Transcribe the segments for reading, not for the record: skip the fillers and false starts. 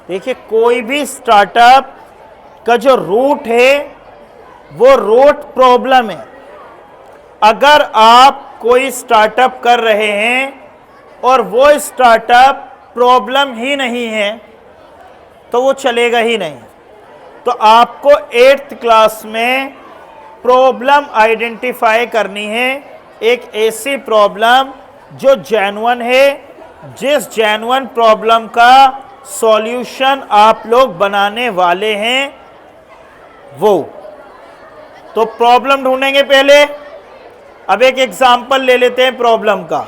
देखिए, कोई भी स्टार्टअप का जो रूट है वो रूट प्रॉब्लम है। अगर आप कोई स्टार्टअप कर रहे हैं और वो स्टार्टअप प्रॉब्लम ही नहीं है तो वो चलेगा ही नहीं। तो आपको 8th क्लास में प्रॉब्लम आइडेंटिफाई करनी है, एक ऐसी प्रॉब्लम जो जेन्युइन है, जिस जेन्युइन प्रॉब्लम का सॉल्यूशन आप लोग बनाने वाले हैं वो। तो प्रॉब्लम ढूंढेंगे पहले। अब एक एग्जांपल ले लेते हैं प्रॉब्लम का।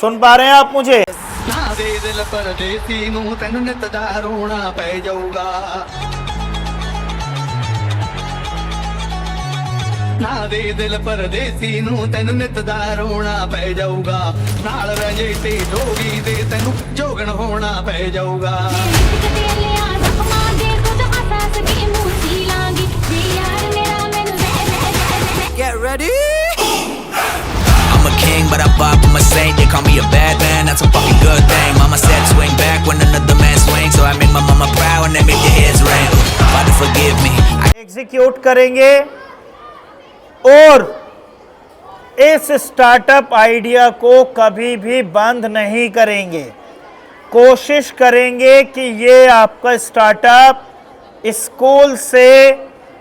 सुन पा रहे हैं आप मुझे? ना दे दिल परदेसी नूं तैनूं नित दा रोना पै जाऊगा, ना दे दिल परदेसी नूं तैनूं नित दा रोना पै जाऊगा, नाल रह जे ते जोगी दे तैनूं जोगण होना पै जाऊगा। Get ready. I'm a king, but I'm far from a saint. They call me a bad man, that's a fucking good thing. Mama said swing back when another man swings, so I make my mama proud and they make their heads ring. Father forgive me. Execute करेंगे और इस startup idea को कभी भी बंद नहीं करेंगे। कोशिश करेंगे कि ये आपका स्टार्टअप स्कूल से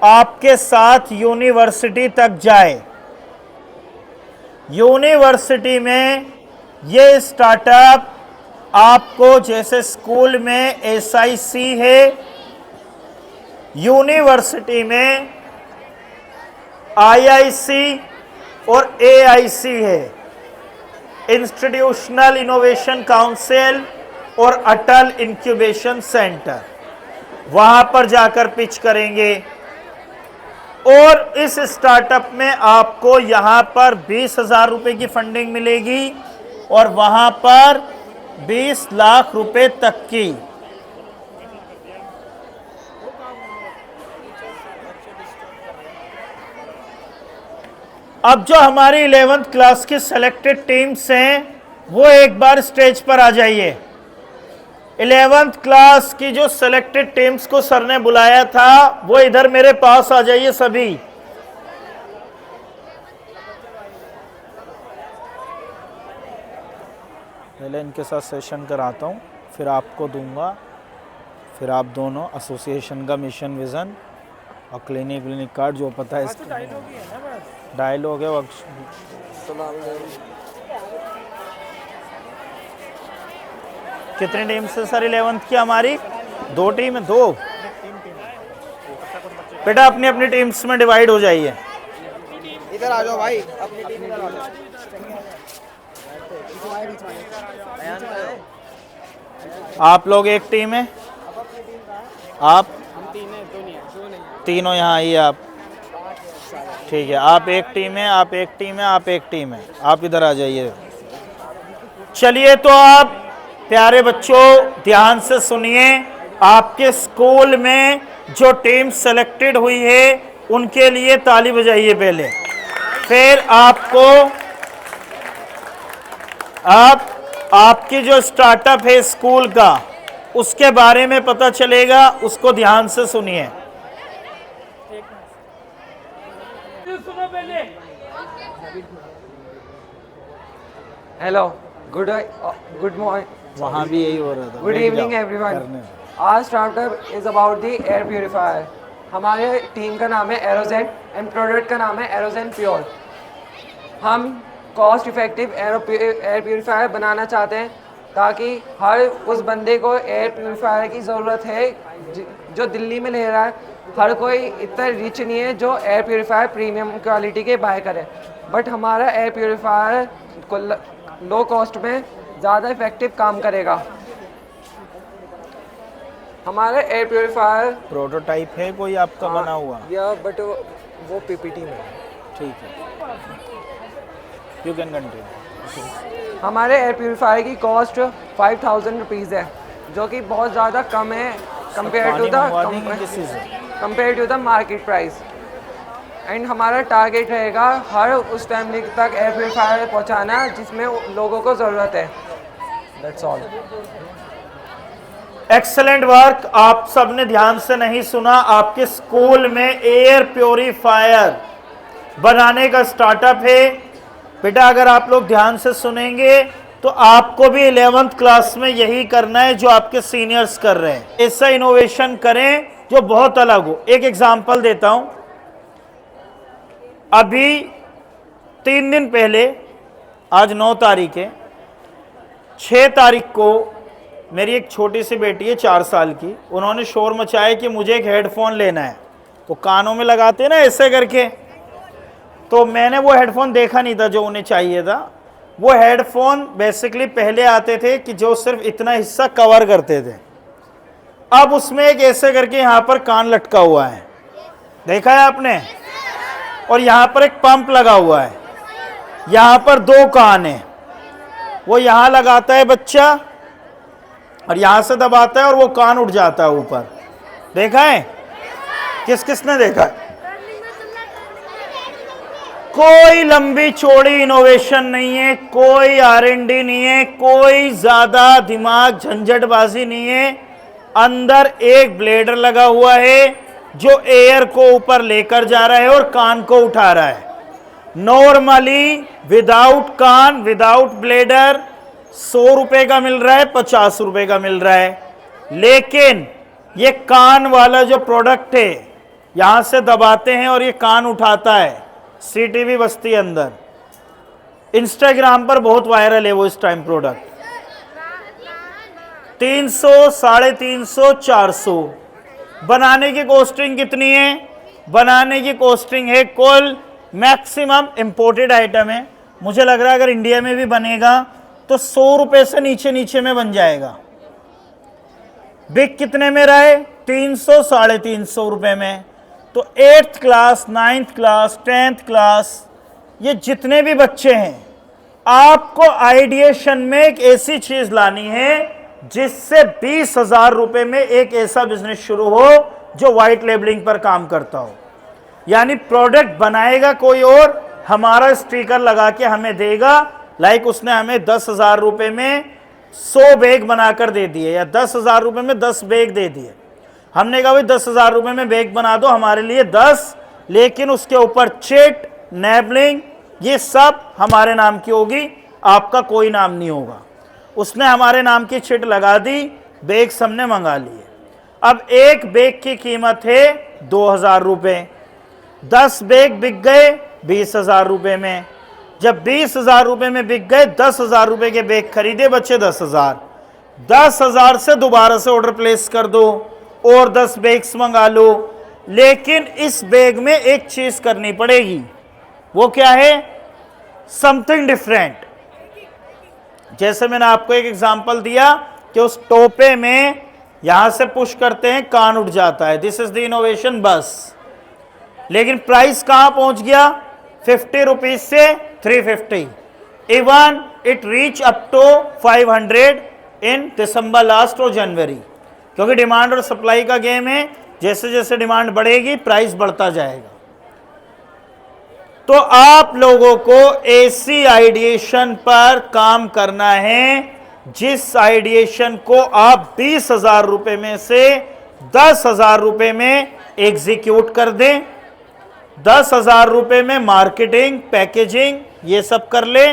आपके साथ यूनिवर्सिटी तक जाए। यूनिवर्सिटी में ये स्टार्टअप आपको, जैसे स्कूल में SIC है, यूनिवर्सिटी में IIC और AIC है, इंस्टीट्यूशनल इनोवेशन काउंसिल और अटल इंक्यूबेशन सेंटर, वहां पर जाकर पिच करेंगे। और इस स्टार्टअप में आपको यहां पर 20,000 रुपए की फंडिंग मिलेगी और वहां पर 20 लाख रुपए तक की। अब जो हमारी 11th क्लास की सेलेक्टेड टीम्स हैं वो एक बार स्टेज पर आ जाइए। 11th क्लास की जो सेलेक्टेड टीम्स को सर ने बुलाया था वो इधर मेरे पास आ जाइए सभी। पहले इनके साथ सेशन कराता हूँ, फिर आपको दूंगा, फिर आप दोनों एसोसिएशन का मिशन विजन और क्लिनिक कार्ड जो पता है इसका डायलॉग है। कितनी टीम से सर 11th की हमारी? 2 टीम है। 2 बेटा अपनी अपनी टीम्स में डिवाइड हो जाइए। इधर आ जाओ भाई, अपनी टीम इधर आ जाओ। आप लोग एक टीम है, आप तीनों यहाँ आइए आप। ठीक है, आप एक टीम है, आप एक टीम है, आप एक टीम है, आप इधर आ जाइए। चलिए तो आप प्यारे बच्चों ध्यान से सुनिए। आपके स्कूल में जो टीम सेलेक्टेड हुई है उनके लिए ताली बजाइए पहले। फिर आपको आपकी जो स्टार्टअप है स्कूल का उसके बारे में पता चलेगा, उसको ध्यान से सुनिए। Hello, good morning. वहाँ भी यही हो रहा था। Good evening everyone. Our startup is about the air purifier. हमारे टीम का नाम है एरोजेन एंड प्रोडक्ट का नाम है एरोजेन प्योर। हम कॉस्ट इफेक्टिव एयर प्यूरिफायर बनाना चाहते हैं ताकि हर उस बंदे को एयर प्यूरिफायर की ज़रूरत है जो दिल्ली में ले रहा है। हर कोई इतना रिच नहीं है जो एयर प्यूरिफायर प्रीमियम क्वालिटी के बाय करे, बट हमारा एयर प्यूरिफायर को लो कॉस्ट में ज़्यादा इफेक्टिव काम करेगा। हमारा एयर प्यूरिफायर प्रोटोटाइप है कोई आपका बना हुआ? या बट वो PPT में। ठीक है, यू कैन कंटिन्यू। हमारे एयर प्यूरिफायर की कॉस्ट 5,000 रुपीज़ है, जो कि बहुत ज़्यादा कम है compare to the market price. And हमारा टारगेट रहेगा हर उस फैमिली तक एयर प्यूरिफायर पहुंचाना जिसमें लोगों को ज़रूरत है। That's all. Excellent work. आप सबने ध्यान से नहीं सुना। आपके स्कूल में एयर प्योरीफायर बनाने का स्टार्टअप है बेटा। अगर आप लोग ध्यान से सुनेंगे तो आपको भी 11th क्लास में यही करना है जो आपके सीनियर्स कर रहे हैं। ऐसा इनोवेशन करें जो बहुत अलग हो। एक एग्जांपल देता हूं। अभी 3 दिन पहले, आज 9 तारीख है, 6 तारीख को मेरी एक छोटी सी बेटी है 4 साल की, उन्होंने शोर मचाया कि मुझे एक हेडफोन लेना है। वो कानों में लगाते ना ऐसे करके, तो मैंने वो हेडफोन देखा नहीं था जो उन्हें चाहिए था। वो हेडफोन बेसिकली पहले आते थे कि जो सिर्फ इतना हिस्सा कवर करते थे। अब उसमें एक ऐसे करके यहाँ पर कान लटका हुआ है, देखा है आपने, और यहाँ पर एक पंप लगा हुआ है। यहाँ पर 2 कान है। वो यहाँ लगाता है बच्चा और यहाँ से दबाता है और वो कान उठ जाता है ऊपर। देखा है? किसने देखा है? कोई लंबी चौड़ी इनोवेशन नहीं है, कोई R&D नहीं है, कोई ज्यादा दिमाग झंझटबाजी नहीं है। अंदर एक ब्लेडर लगा हुआ है जो एयर को ऊपर लेकर जा रहा है और कान को उठा रहा है। नॉर्मली विदाउट कान, विदाउट ब्लेडर 100 रुपए का मिल रहा है, 50 रुपए का मिल रहा है। लेकिन ये कान वाला जो प्रोडक्ट है, यहां से दबाते हैं और ये कान उठाता है। CTV बस्ती अंदर, इंस्टाग्राम पर बहुत वायरल है वो इस टाइम प्रोडक्ट। 300, 350, 400। बनाने की कॉस्टिंग कितनी है? बनाने की कॉस्टिंग है कुल, मैक्सिमम इंपोर्टेड आइटम है, मुझे लग रहा है अगर इंडिया में भी बनेगा तो 100 रुपए से नीचे में बन जाएगा। बिक कितने में रहे? 300, 350 रुपए में। तो 8th class, 9th class, 10th class, ये जितने भी बच्चे हैं, आपको आइडिएशन में एक ऐसी चीज लानी है जिससे 20,000 रुपए में एक ऐसा बिजनेस शुरू हो जो व्हाइट लेबलिंग पर काम करता हो। यानी प्रोडक्ट बनाएगा कोई और, हमारा स्टिकर लगा के हमें देगा। लाइक उसने हमें 10,000 रुपए में 100 बैग बनाकर दे दिए, या 10,000 रुपए में 10 बैग दे दिए। हमने कहा भाई 10,000 रुपए में बैग बना दो हमारे लिए 10, लेकिन उसके ऊपर चिट, नेबलिंग, ये सब हमारे नाम की होगी, आपका कोई नाम नहीं होगा। उसने हमारे नाम की चिट लगा दी, बैग हमने मंगा लिए। अब एक बैग की कीमत है 2,000 रुपए, 10 बैग बिक गए 20,000 रुपए में। जब 20,000 रुपए में बिक गए, 10,000 रुपए के बैग खरीदे, बचे 10,000। 10,000 से दोबारा से ऑर्डर प्लेस कर दो और 10 बैग्स मंगा लो। लेकिन इस बैग में एक चीज करनी पड़ेगी, वो क्या है? Something different. जैसे मैंने आपको एक एग्जांपल दिया कि उस टोपे में यहां से पुश करते हैं, कान उठ जाता है। दिस इज द इनोवेशन बस। लेकिन प्राइस कहां पहुंच गया? 50 रुपीज से 350। Even it reach up to 500 in December last और जनवरी, क्योंकि डिमांड और सप्लाई का गेम है। जैसे जैसे डिमांड बढ़ेगी प्राइस बढ़ता जाएगा। तो आप लोगों को ऐसी आइडिएशन पर काम करना है जिस आइडिएशन को आप 20,000 रुपए में से 10,000 रुपए में एग्जीक्यूट कर दें। 10,000 रुपए में मार्केटिंग, पैकेजिंग ये सब कर ले,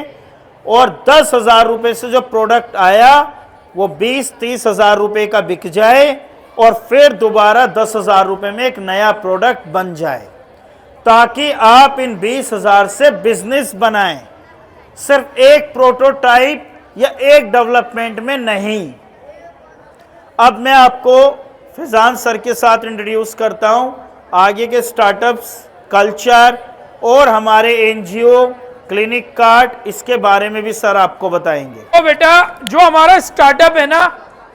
और 10,000 रुपए से जो प्रोडक्ट आया वो 20-30,000 रुपए का बिक जाए, और फिर दोबारा 10,000 रुपए में एक नया प्रोडक्ट बन जाए, ताकि आप इन 20,000 से बिजनेस बनाएं। सिर्फ एक प्रोटोटाइप या एक डेवलपमेंट में नहीं। अब मैं आपको फैजान सर के साथ इंट्रोड्यूस करता हूं आगे के स्टार्टअप्स, कल्चर और हमारे NGO, क्लिनिक कार्ड, इसके बारे में भी सर आपको बताएंगे। तो बेटा जो हमारा स्टार्टअप है ना,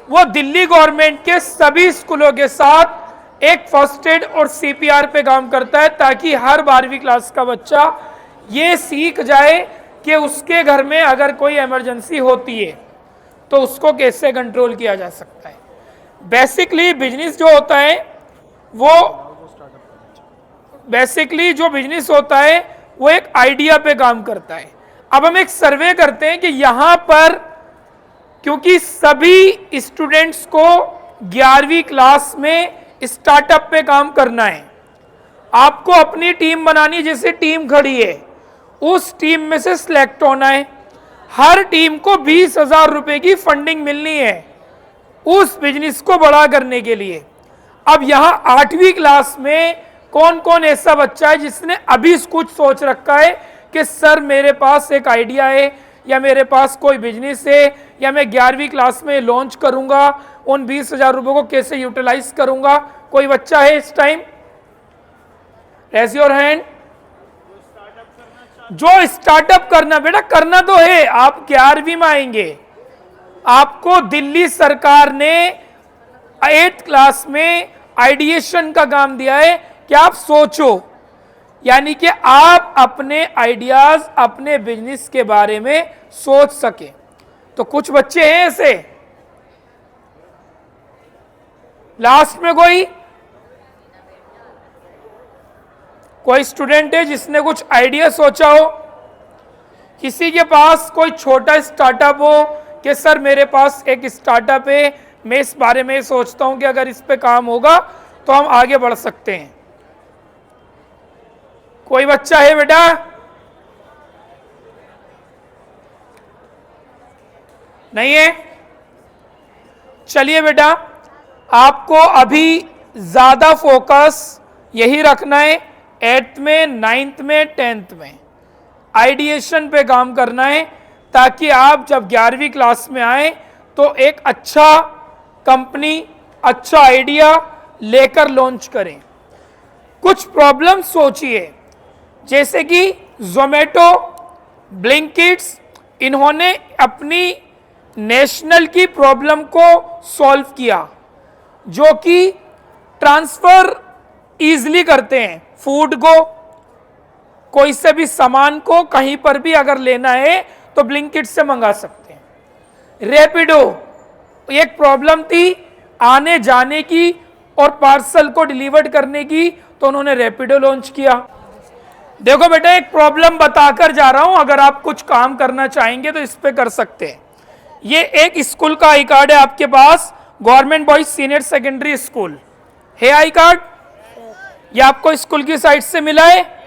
वो दिल्ली गवर्नमेंट के सभी स्कूलों के साथ एक फर्स्ट एड और CPR पे काम करता है, ताकि हर 12वीं क्लास का बच्चा ये सीख जाए कि उसके घर में अगर कोई इमरजेंसी होती है तो उसको कैसे कंट्रोल किया जा सकता है। बेसिकली बिजनेस जो होता है वो एक आइडिया पे काम करता है। अब हम एक सर्वे करते हैं कि यहाँ पर, क्योंकि सभी स्टूडेंट्स को 11वीं क्लास में स्टार्टअप पे काम करना है, आपको अपनी टीम बनानी है, जैसे टीम खड़ी है उस टीम में से सिलेक्ट होना है। हर टीम को 20,000 रुपए की फंडिंग मिलनी है उस बिजनेस को बड़ा करने के लिए। अब यहां 8वीं क्लास में कौन कौन ऐसा बच्चा है जिसने अभी कुछ सोच रखा है कि सर मेरे पास एक आइडिया है या मेरे पास कोई बिजनेस है या मैं 11वीं क्लास में लॉन्च करूंगा, उन 20,000 रुपए को कैसे यूटिलाइज करूंगा? कोई बच्चा है इस टाइम? Raise your hand. जो स्टार्टअप करना, बेटा करना तो है, आप 11वीं में आएंगे, आपको दिल्ली सरकार ने 8th क्लास में आइडिएशन का काम दिया है कि आप सोचो, यानी कि आप अपने आइडियाज, अपने बिजनेस के बारे में सोच सके। तो कुछ बच्चे हैं ऐसे, लास्ट में कोई स्टूडेंट है जिसने कुछ आइडिया सोचा हो? किसी के पास कोई छोटा स्टार्टअप हो कि सर मेरे पास एक स्टार्टअप है, मैं इस बारे में सोचता हूं कि अगर इस पे काम होगा तो हम आगे बढ़ सकते हैं? कोई बच्चा है बेटा? नहीं है? चलिए बेटा, आपको अभी ज्यादा फोकस यही रखना है, 8th में, 9th में, 10th में आइडिएशन पे काम करना है, ताकि आप जब 11वीं क्लास में आए तो एक अच्छा कंपनी, अच्छा आइडिया लेकर लॉन्च करें। कुछ प्रॉब्लम सोचिए, जैसे कि जोमेटो, ब्लिंकिट्स, इन्होंने अपनी नेशनल की प्रॉब्लम को सॉल्व किया, जो कि ट्रांसफर इजीली करते हैं फूड को, कोई से भी सामान को कहीं पर भी अगर लेना है तो ब्लिंकिट से मंगा सकते हैं। रैपिडो, एक प्रॉब्लम थी आने जाने की और पार्सल को डिलीवर करने की, तो उन्होंने रैपिडो लॉन्च किया। देखो बेटा, एक प्रॉब्लम बताकर जा रहा हूं, अगर आप कुछ काम करना चाहेंगे तो इस पे कर सकते हैं। ये एक स्कूल का आई कार्ड है आपके पास, government boys senior secondary school है आई कार्ड, ये आपको स्कूल की साइड से मिला है?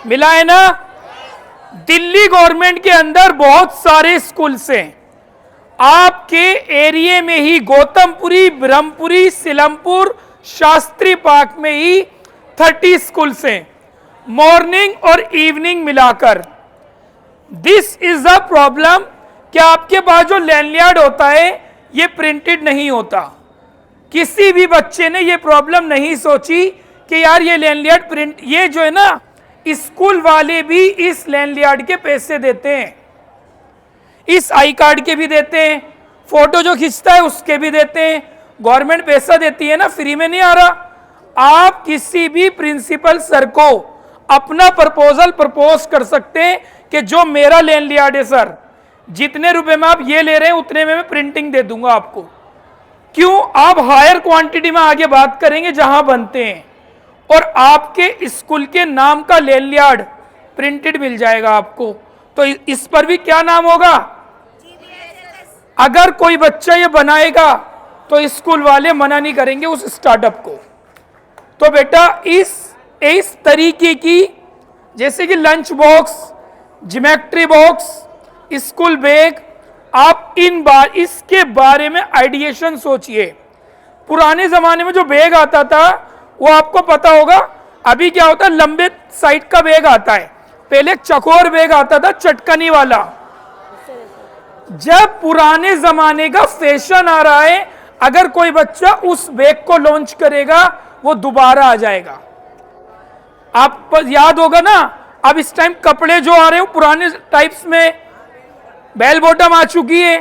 मिला है ना? दिल्ली गवर्नमेंट के अंदर बहुत सारे स्कूल्स हैं, आपके एरिया में ही गौतमपुरी, ब्रह्मपुरी, सिलमपुर, शास्त्री पार्क में ही 30 स्कूल्स हैं, मॉर्निंग और इवनिंग मिलाकर। दिस इज अ प्रॉब्लम कि आपके पास जो लैंडयार्ड होता है ये प्रिंटेड नहीं होता। किसी भी बच्चे ने ये प्रॉब्लम नहीं सोची कि यार ये लैंडयार्ड प्रिंट, ये जो है ना, स्कूल वाले भी इस लैंडयार्ड के पैसे देते हैं, इस आई कार्ड के भी देते हैं, फोटो जो खींचता है उसके भी देते हैं, गवर्नमेंट पैसा देती है ना, फ्री में नहीं आ रहा। आप किसी भी प्रिंसिपल सर को अपना प्रपोजल प्रपोज कर सकते हैं कि जो मेरा लैंडयार्ड है सर, जितने रुपए में आप ये ले रहे हैं उतने में मैं प्रिंटिंग दे दूंगा आपको। क्यों? आप हायर क्वांटिटी में आगे बात करेंगे जहां बनते हैं, और आपके स्कूल के नाम का लैंडयार्ड प्रिंटेड मिल जाएगा आपको। तो इस पर भी क्या नाम होगा? अगर कोई बच्चा ये बनाएगा तो स्कूल वाले मना नहीं करेंगे उस स्टार्टअप को। तो बेटा इस तरीके की, जैसे कि lunch box, geometry box, school bag, आप इसके बारे में आइडिएशन सोचिए। पुराने जमाने में जो बैग आता था वो आपको पता होगा, अभी क्या होता है, लंबे साइड का बैग आता है, पहले चकोर बैग आता था चटकनी वाला। जब पुराने जमाने का फैशन आ रहा है, अगर कोई बच्चा उस बैग को लॉन्च करेगा वो दोबारा आ जाएगा। आप याद होगा ना, अब इस टाइम कपड़े जो आ रहे हो पुराने टाइप्स में, बेल बॉटम आ चुकी है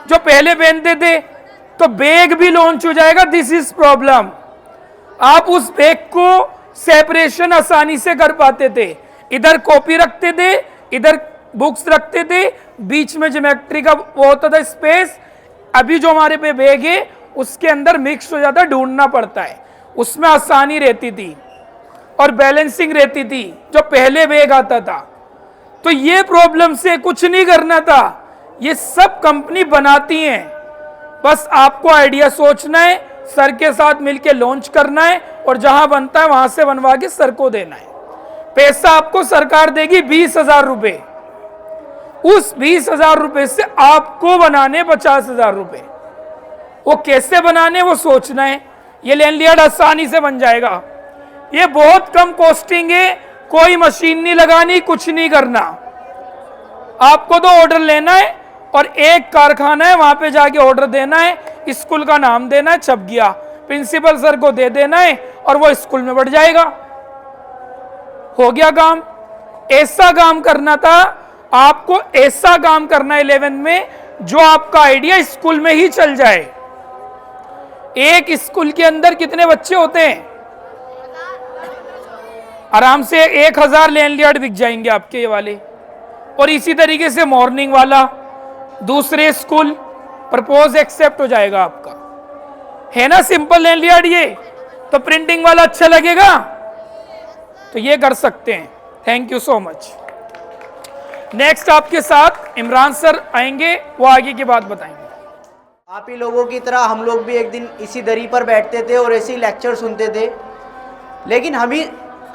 जो पहले पहनते थे, तो बैग भी लॉन्च हो जाएगा। This is problem. आप उस बैग को सेपरेशन आसानी से कर पाते थे, इधर कॉपी रखते थे, इधर बुक्स रखते थे, बीच में ज्योमेट्री का वो होता था स्पेस। अभी जो हमारे पे बैग है उसके अंदर मिक्स हो जाता है, ढूंढना पड़ता है, उसमें आसानी रहती थी और बैलेंसिंग रहती थी जो पहले बैग आता था। तो ये प्रॉब्लम से कुछ नहीं करना था, ये सब कंपनी बनाती हैं, बस आपको आइडिया सोचना है सर के साथ मिलके लॉन्च करना है और जहां बनता है वहां से बनवा के सर को देना है। पैसा आपको सरकार देगी 20,000 रुपए, उस 20,000 रुपए से आपको बनाने 50,000 रुपए। वो कैसे बनाने वो सोचना है। ये लैंडयार्ड आसानी से बन जाएगा, ये बहुत कम कॉस्टिंग है, कोई मशीन नहीं लगानी, कुछ नहीं करना। आपको तो ऑर्डर लेना है और एक कारखाना है वहां पे जाके ऑर्डर देना है, स्कूल का नाम देना है, छप गया, प्रिंसिपल सर को दे देना है और वो स्कूल में बढ़ जाएगा, हो गया काम। ऐसा काम करना था आपको, ऐसा काम करना है 11 में जो आपका आइडिया स्कूल में ही चल जाए। एक स्कूल के अंदर कितने बच्चे होते हैं? आराम से 1000 लैंडयार्ड बिक जाएंगे आपके ये वाले। और इसी तरीके से मॉर्निंग वाला, दूसरे स्कूल प्रपोज एक्सेप्ट हो जाएगा आपका, है ना सिंपल लैंडयार्ड ये। तो प्रिंटिंग वाला अच्छा लगेगा, तो ये कर सकते हैं। Thank you so much. Next आपके साथ इमरान सर आएंगे, वो आगे की बात बताएंगे। आप ही लोगों की तरह हम लोग भी एक दिन इसी दरी पर बैठते थे और ऐसे ही लेक्चर सुनते थे, लेकिन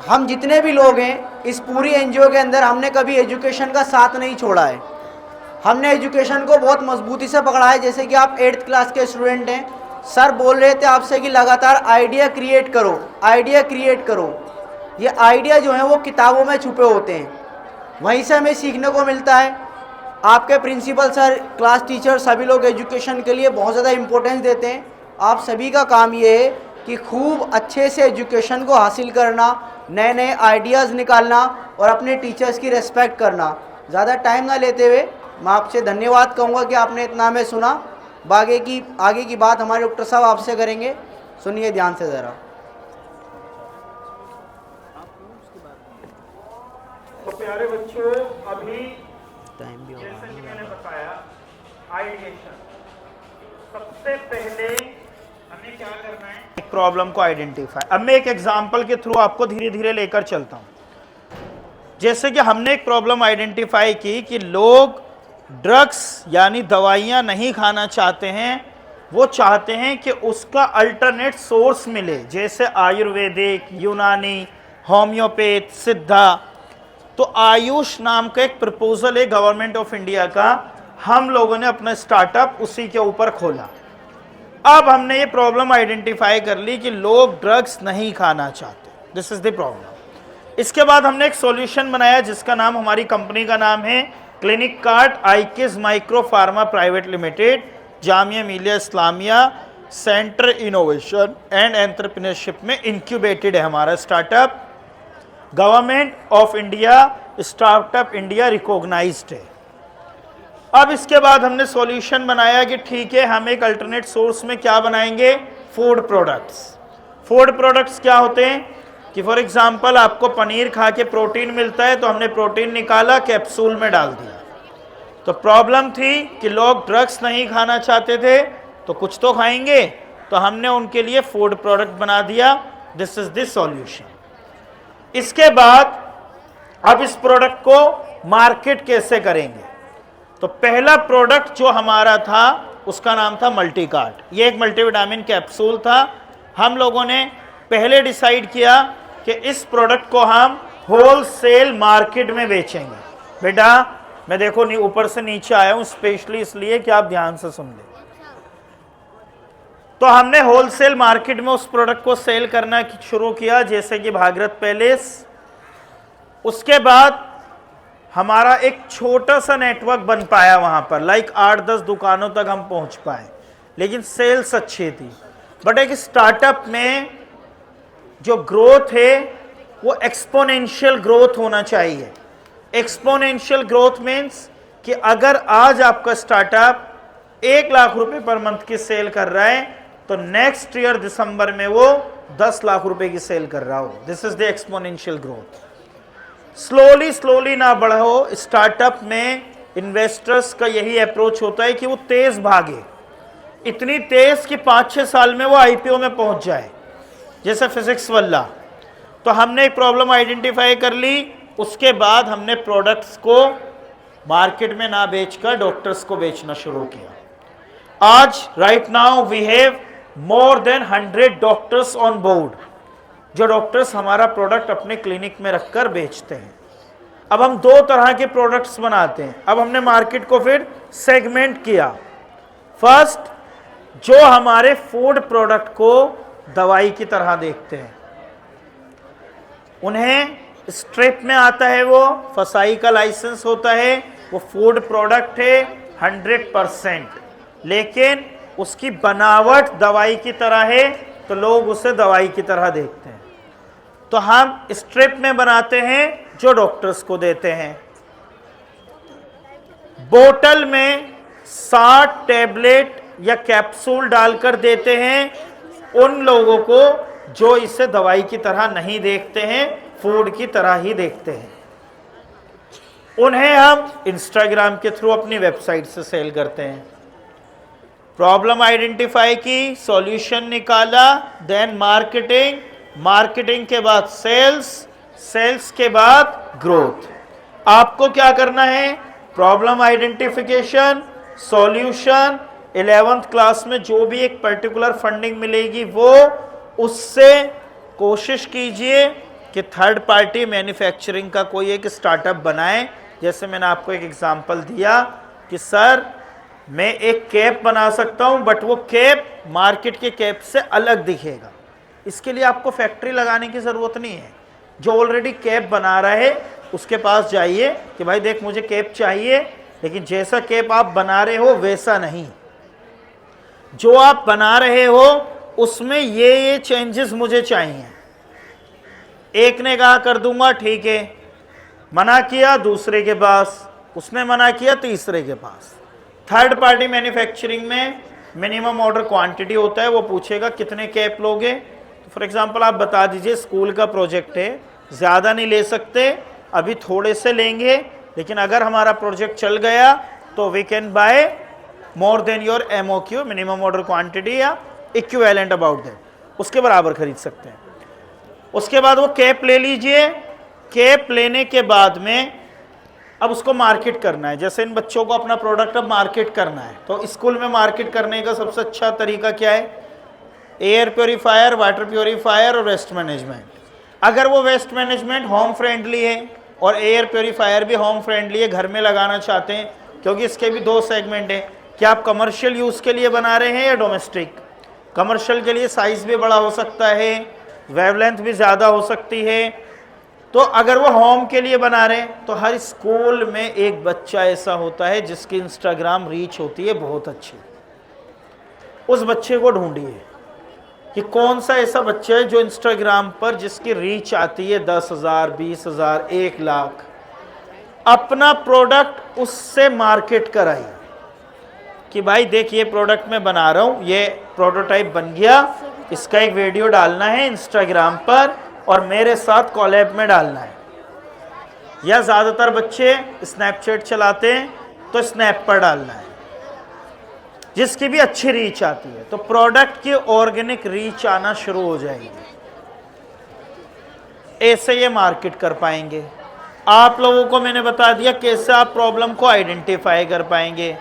हम जितने भी लोग हैं इस पूरी एनजीओ के अंदर हमने कभी एजुकेशन का साथ नहीं छोड़ा है। हमने एजुकेशन को बहुत मजबूती से पकड़ा है। जैसे कि आप 8th क्लास के स्टूडेंट हैं, सर बोल रहे थे आपसे कि लगातार आइडिया क्रिएट करो, आइडिया क्रिएट करो। ये आइडिया जो है वो किताबों में छुपे होते हैं, वहीं से हमें सीखने को मिलता है। आपके प्रिंसिपल सर, क्लास टीचर, सभी लोग एजुकेशन के लिए बहुत ज़्यादा इम्पोर्टेंस देते हैं। आप सभी का काम ये है कि खूब अच्छे से एजुकेशन को हासिल करना, नए नए आइडियाज़ निकालना और अपने टीचर्स की रेस्पेक्ट करना। ज़्यादा टाइम ना लेते हुए मैं आपसे धन्यवाद कहूँगा कि आपने इतना हमें सुना। आगे की बात हमारे डॉक्टर साहब आपसे करेंगे, सुनिए ध्यान से ज़रा। तो प्यारे बच्चों, अभी जैसे कि मैंने बताया आइडिएशन, सबसे पहले हमें क्या करना है, एक प्रॉब्लम को आइडेंटिफाई। अब मैं एक एग्जांपल के थ्रू आपको धीरे धीरे लेकर चलता हूं। जैसे कि हमने एक प्रॉब्लम आइडेंटिफाई की कि लोग ड्रग्स यानी दवाइयां नहीं खाना चाहते हैं, वो चाहते हैं कि उसका अल्टरनेट सोर्स मिले, जैसे आयुर्वेदिक, यूनानी, होम्योपैथ, सिद्धा। तो आयुष नाम का एक प्रपोजल है गवर्नमेंट ऑफ इंडिया का, हम लोगों ने अपना स्टार्टअप उसी के ऊपर खोला। अब हमने ये प्रॉब्लम आइडेंटिफाई कर ली कि लोग ड्रग्स नहीं खाना चाहते, दिस इज द प्रॉब्लम। इसके बाद हमने एक सॉल्यूशन बनाया जिसका नाम, हमारी कंपनी का नाम है क्लिनिक कार्ड आइकिस micro pharma private limited, Jamia Millia Islamia centre innovation and entrepreneurship में इंक्यूबेटेड है हमारा startup. Government of India, startup India recognised है। अब इसके बाद हमने सॉल्यूशन बनाया कि ठीक है, हम एक अल्टरनेट सोर्स में क्या बनाएंगे, फूड प्रोडक्ट्स। फूड प्रोडक्ट्स क्या होते हैं कि फॉर एग्जांपल आपको पनीर खा के प्रोटीन मिलता है, तो हमने प्रोटीन निकाला, कैप्सूल में डाल दिया। तो प्रॉब्लम थी कि लोग ड्रग्स नहीं खाना चाहते थे, तो कुछ तो खाएंगे, तो हमने उनके लिए फूड प्रोडक्ट बना दिया। This is the solution. इसके बाद अब इस प्रोडक्ट को मार्केट कैसे करेंगे, तो पहला प्रोडक्ट जो हमारा था उसका नाम था मल्टीकार्ट। ये एक मल्टीविटामिन कैप्सूल था। हम लोगों ने पहले डिसाइड किया कि इस प्रोडक्ट को हम होलसेल मार्केट में बेचेंगे। बेटा मैं देखो ऊपर से नीचे आया हूं स्पेशली इसलिए कि आप ध्यान से सुन ले। तो हमने होलसेल मार्केट में उस प्रोडक्ट को सेल करना शुरू किया, जैसे कि भागीरथ पैलेस। उसके बाद हमारा एक छोटा सा नेटवर्क बन पाया वहां पर, लाइक 8-10 दुकानों तक हम पहुंच पाए, लेकिन सेल्स अच्छी थी। बट एक स्टार्टअप में जो ग्रोथ है वो एक्सपोनेंशियल ग्रोथ होना चाहिए। एक्सपोनेंशियल ग्रोथ मीन्स कि अगर आज आपका स्टार्टअप 1 लाख रुपए पर मंथ की सेल कर रहा है, तो नेक्स्ट ईयर दिसंबर में वो 10 लाख रुपए की सेल कर रहा हो। This is the exponential growth. Slowly ना बढ़ो। स्टार्टअप में इन्वेस्टर्स का यही अप्रोच होता है कि वो तेज भागे, इतनी तेज कि 5-6 साल में वो आईपीओ में पहुंच जाए, जैसे फिजिक्स वाला। तो हमने एक प्रॉब्लम आइडेंटिफाई कर ली। उसके बाद हमने प्रोडक्ट्स को मार्केट में ना बेचकर डॉक्टर्स को बेचना शुरू किया। आज right now we have more than 100 doctors on board, जो डॉक्टर्स हमारा प्रोडक्ट अपने क्लिनिक में रखकर बेचते हैं। अब हम दो तरह के प्रोडक्ट्स बनाते हैं। अब हमने मार्केट को फिर सेगमेंट किया। फर्स्ट, जो हमारे फूड प्रोडक्ट को दवाई की तरह देखते हैं, उन्हें स्ट्रिप में आता है, वो फसाई का लाइसेंस होता है, वो फूड प्रोडक्ट है 100%, लेकिन उसकी बनावट दवाई की तरह है, तो लोग उसे दवाई की तरह देखते हैं। तो हम स्ट्रिप में बनाते हैं, जो डॉक्टर्स को देते हैं। बोतल में 60 टैबलेट या कैप्सूल डालकर देते हैं उन लोगों को जो इसे दवाई की तरह नहीं देखते हैं, फूड की तरह ही देखते हैं। उन्हें हम इंस्टाग्राम के थ्रू अपनी वेबसाइट से सेल करते हैं। प्रॉब्लम आइडेंटिफाई की, सॉल्यूशन निकाला, देन मार्केटिंग, मार्केटिंग के बाद सेल्स, सेल्स के बाद ग्रोथ। आपको क्या करना है? Problem identification, solution, 11th class में जो भी एक पर्टिकुलर फंडिंग मिलेगी वो, उससे कोशिश कीजिए कि थर्ड पार्टी मैन्युफैक्चरिंग का कोई एक स्टार्टअप बनाएं। जैसे मैंने आपको एक एग्जांपल दिया कि सर मैं एक कैप बना सकता हूं, बट वो कैप मार्केट के कैप से अलग दिखेगा। इसके लिए आपको फैक्ट्री लगाने की ज़रूरत नहीं है। जो ऑलरेडी कैप बना रहा है उसके पास जाइए कि भाई देख मुझे कैप चाहिए, लेकिन जैसा कैप आप बना रहे हो वैसा नहीं, जो आप बना रहे हो उसमें ये चेंजेस मुझे चाहिए। एक ने कहा कर दूंगा, ठीक है, मना किया दूसरे के पास, उसने मना किया तीसरे के पास। थर्ड पार्टी मैन्युफैक्चरिंग में मिनिमम ऑर्डर क्वांटिटी होता है, वो पूछेगा कितने कैप लोगे। तो फॉर एग्जांपल आप बता दीजिए स्कूल का प्रोजेक्ट है, ज़्यादा नहीं ले सकते, अभी थोड़े से लेंगे, लेकिन अगर हमारा प्रोजेक्ट चल गया तो we can buy more than your MOQ, minimum order quantity, या इक्विवेलेंट अबाउट दैट, उसके बराबर खरीद सकते हैं। उसके बाद वो कैप ले लीजिए। कैप लेने के बाद में अब उसको मार्केट करना है। जैसे इन बच्चों को अपना प्रोडक्ट अब मार्केट करना है, तो स्कूल में मार्केट करने का सबसे अच्छा तरीका क्या है? एयर प्योरीफायर, वाटर प्योरीफायर और वेस्ट मैनेजमेंट। अगर वो वेस्ट मैनेजमेंट होम फ्रेंडली है और एयर प्योरीफायर भी होम फ्रेंडली है, घर में लगाना चाहते हैं, क्योंकि इसके भी दो सेगमेंट हैं कि आप कमर्शियल यूज़ के लिए बना रहे हैं या डोमेस्टिक। कमर्शियल के लिए साइज़ भी बड़ा हो सकता है, वेवलेंथ भी ज़्यादा हो सकती है। तो अगर वो होम के लिए बना रहे हैं, तो हर स्कूल में एक बच्चा ऐसा होता है जिसकी इंस्टाग्राम रीच होती है बहुत अच्छी। उस बच्चे को ढूंढिए कि कौन सा ऐसा बच्चा है जो इंस्टाग्राम पर जिसकी रीच आती है 10,000, 20,000, 1 लाख। अपना प्रोडक्ट उससे मार्केट कराइए कि भाई देख ये प्रोडक्ट मैं बना रहा हूँ, ये प्रोटोटाइप बन गया, इसका एक वीडियो डालना है इंस्टाग्राम पर और मेरे साथ कॉलैब में डालना है। या ज़्यादातर बच्चे स्नैपचैट चलाते हैं तो स्नैप पर डालना है, जिसकी भी अच्छी रीच आती है, तो प्रोडक्ट की ऑर्गेनिक रीच आना शुरू हो जाएगी। ऐसे ये मार्केट कर पाएंगे। आप लोगों को मैंने बता दिया कैसे आप प्रॉब्लम को आइडेंटिफाई कर पाएंगे।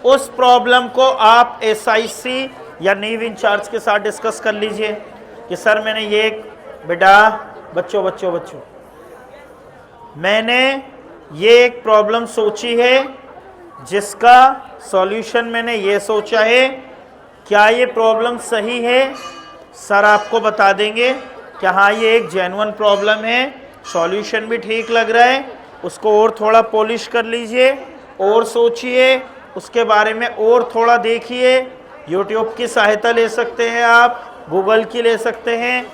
उस प्रॉब्लम को आप SIC या नीव इंचार्ज के साथ डिस्कस कर लीजिए कि सर मैंने ये बेटा बच्चों मैंने ये एक प्रॉब्लम सोची है जिसका सॉल्यूशन मैंने ये सोचा है, क्या ये प्रॉब्लम सही है? सर आपको बता देंगे कि हाँ ये एक जेन्युइन प्रॉब्लम है, सॉल्यूशन भी ठीक लग रहा है, उसको और थोड़ा पॉलिश कर लीजिए और सोचिए, उसके बारे में और थोड़ा देखिए। यूट्यूब की सहायता ले सकते हैं आप, गूगल की ले सकते हैं।